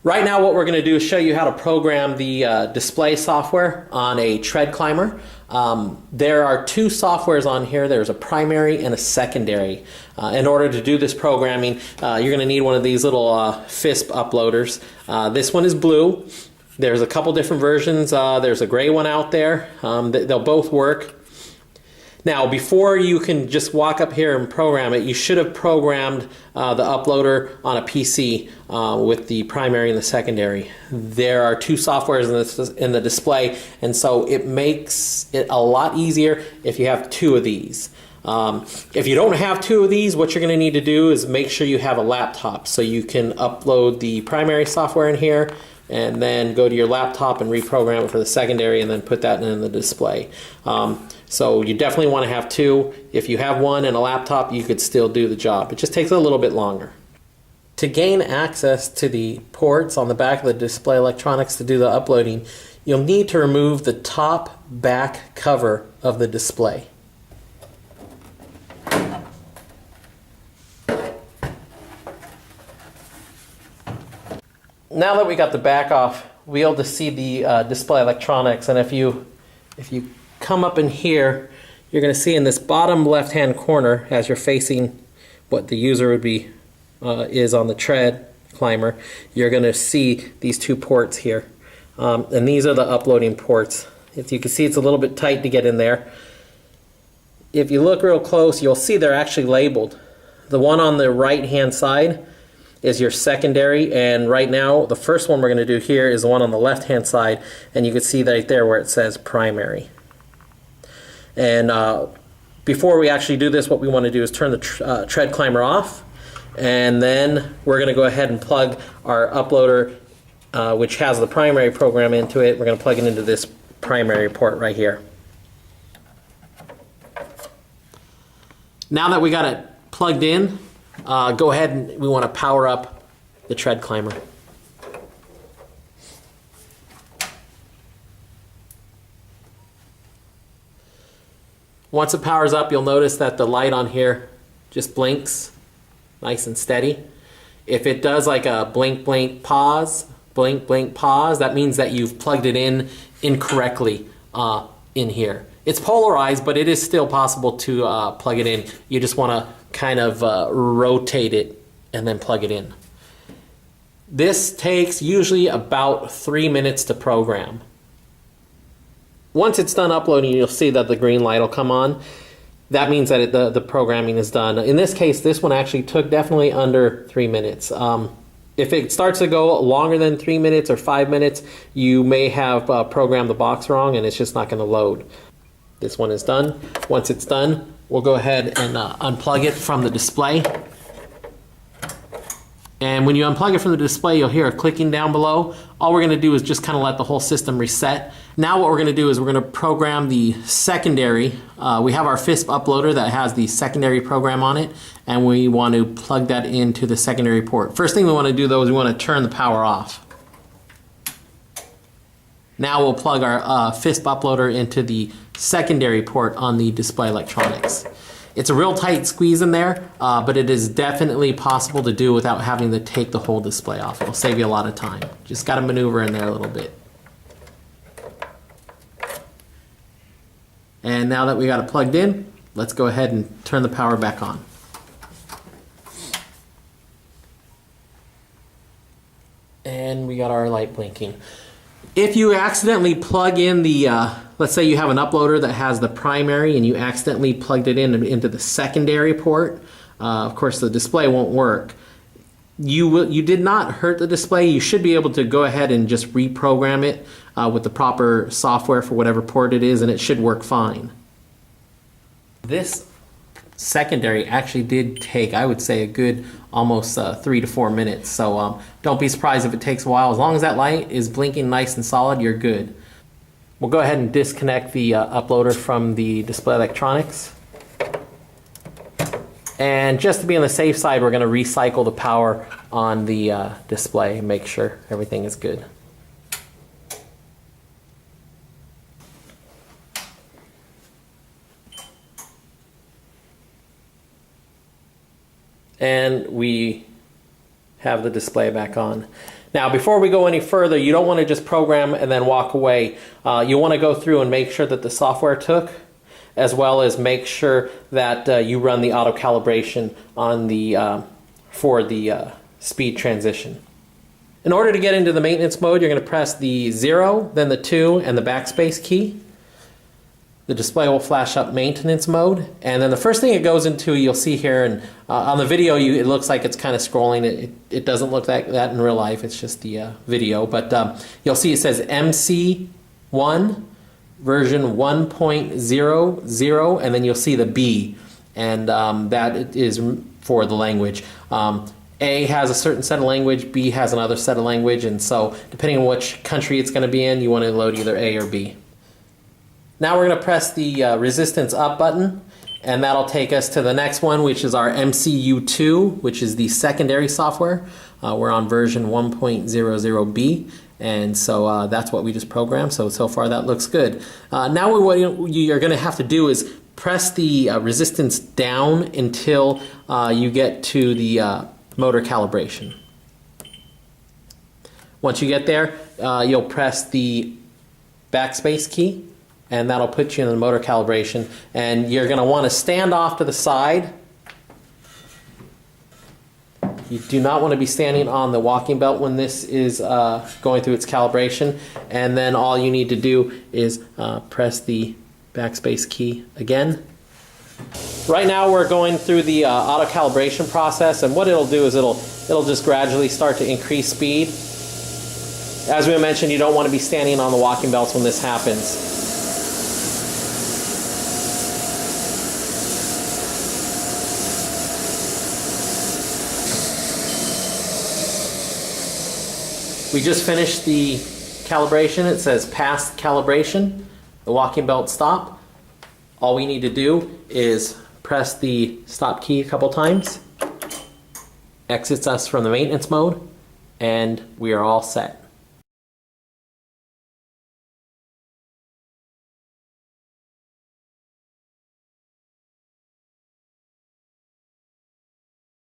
Right now what we're going to do is show you how to program the display software on a tread climber. There are two softwares on here. There's a primary and a secondary. In order to do this programming, you're going to need one of these little FISP uploaders. This one is blue. There's a couple different versions. There's a gray one out there. They'll both work. Now, before you can just walk up here and program it, you should have programmed the uploader on a PC with the primary and the secondary. There are two softwares in the display, and so it makes it a lot easier if you have two of these. If you don't have two of these, what you're going to need to do is make sure you have a laptop so you can upload the primary software in here and then go to your laptop and reprogram it for the secondary and then put that in the display. So you definitely want to have two. If you have one and a laptop, you could still do the job. It just takes a little bit longer. To gain access to the ports on the back of the display electronics to do the uploading, you'll need to remove the top back cover of the display. Now that we got the back off, we'll be able to see the display electronics, and if you come up in here, you're going to see in this bottom left hand corner, as you're facing what the user would be is on the tread climber, you're going to see these two ports here, and these are the uploading ports. If you can see, it's a little bit tight to get in there. If you look real close, you'll see they're actually labeled. The one on the right hand side is your secondary, and right now the first one we're going to do here is the one on the left hand side, and you can see right there where it says primary. And before we actually do this, what we want to do is turn the tread climber off, and then we're going to go ahead and plug our uploader, which has the primary program into it. We're going to plug it into this primary port right here. Now that we got it plugged in, go ahead and we want to power up the tread climber. Once it powers up, you'll notice that the light on here just blinks nice and steady. If it does like a blink, blink, pause, blink, blink, pause, that means that you've plugged it in incorrectly in here. It's polarized, but it is still possible to plug it in. You just want to kind of rotate it and then plug it in. This takes usually about 3 minutes to program. Once it's done uploading, you'll see that the green light will come on. That means that the programming is done. In this case, this one actually took definitely under 3 minutes. If it starts to go longer than 3 minutes or 5 minutes, you may have programmed the box wrong and it's just not going to load. This one is done. Once it's done, we'll go ahead and unplug it from the display. And when you unplug it from the display, you'll hear a clicking down below. All we're going to do is just kind of let the whole system reset. Now what we're going to do is we're going to program the secondary. We have our FISP uploader that has the secondary program on it, and we want to plug that into the secondary port. First thing we want to do though is we want to turn the power off. Now we'll plug our FISP uploader into the secondary port on the display electronics. It's a real tight squeeze in there, but it is definitely possible to do without having to take the whole display off. It'll save you a lot of time. Just got to maneuver in there a little bit. And now that we got it plugged in, let's go ahead and turn the power back on. And we got our light blinking. If you accidentally plug in the, let's say you have an uploader that has the primary and you accidentally plugged it into the secondary port, of course the display won't work. You did not hurt the display. You should be able to go ahead and just reprogram it with the proper software for whatever port it is, and it should work fine. This secondary actually did take, I would say, a good almost 3 to 4 minutes. So don't be surprised if it takes a while. As long as that light is blinking nice and solid, you're good. We'll go ahead and disconnect the uploader from the display electronics. And just to be on the safe side, we're going to recycle the power on the display and make sure everything is good. And we have the display back on. Now, before we go any further, you don't want to just program and then walk away. You want to go through and make sure that the software took, as well as make sure that you run the auto calibration on the for the speed transition. In order to get into the maintenance mode, you're going to press the 0, then the 2, and the backspace key. The display will flash up maintenance mode, and then the first thing it goes into, you'll see here, and on the video it looks like it's kind of scrolling. It doesn't look like that in real life, it's just the video, but you'll see it says MC1 version 1.00, and then you'll see the B, and that is for the language. A has a certain set of language, B has another set of language, and so depending on which country it's going to be in, you want to load either A or B. Now we're going to press the resistance up button, and that'll take us to the next one, which is our MCU2, which is the secondary software. We're on version 1.00B, and so that's what we just programmed. So far that looks good. Now what you're going to have to do is press the resistance down until you get to the motor calibration. Once you get there, you'll press the backspace key, and that'll put you in the motor calibration, and you're going to want to stand off to the side. You do not want to be standing on the walking belt when this is going through its calibration, and then all you need to do is press the backspace key again. Right now we're going through the auto calibration process, and what it'll do is it'll just gradually start to increase speed. As we mentioned, you don't want to be standing on the walking belts when this happens. We just finished the calibration. It says passed calibration. The walking belt stopped. All we need to do is press the stop key a couple times. Exits us from the maintenance mode, and we are all set.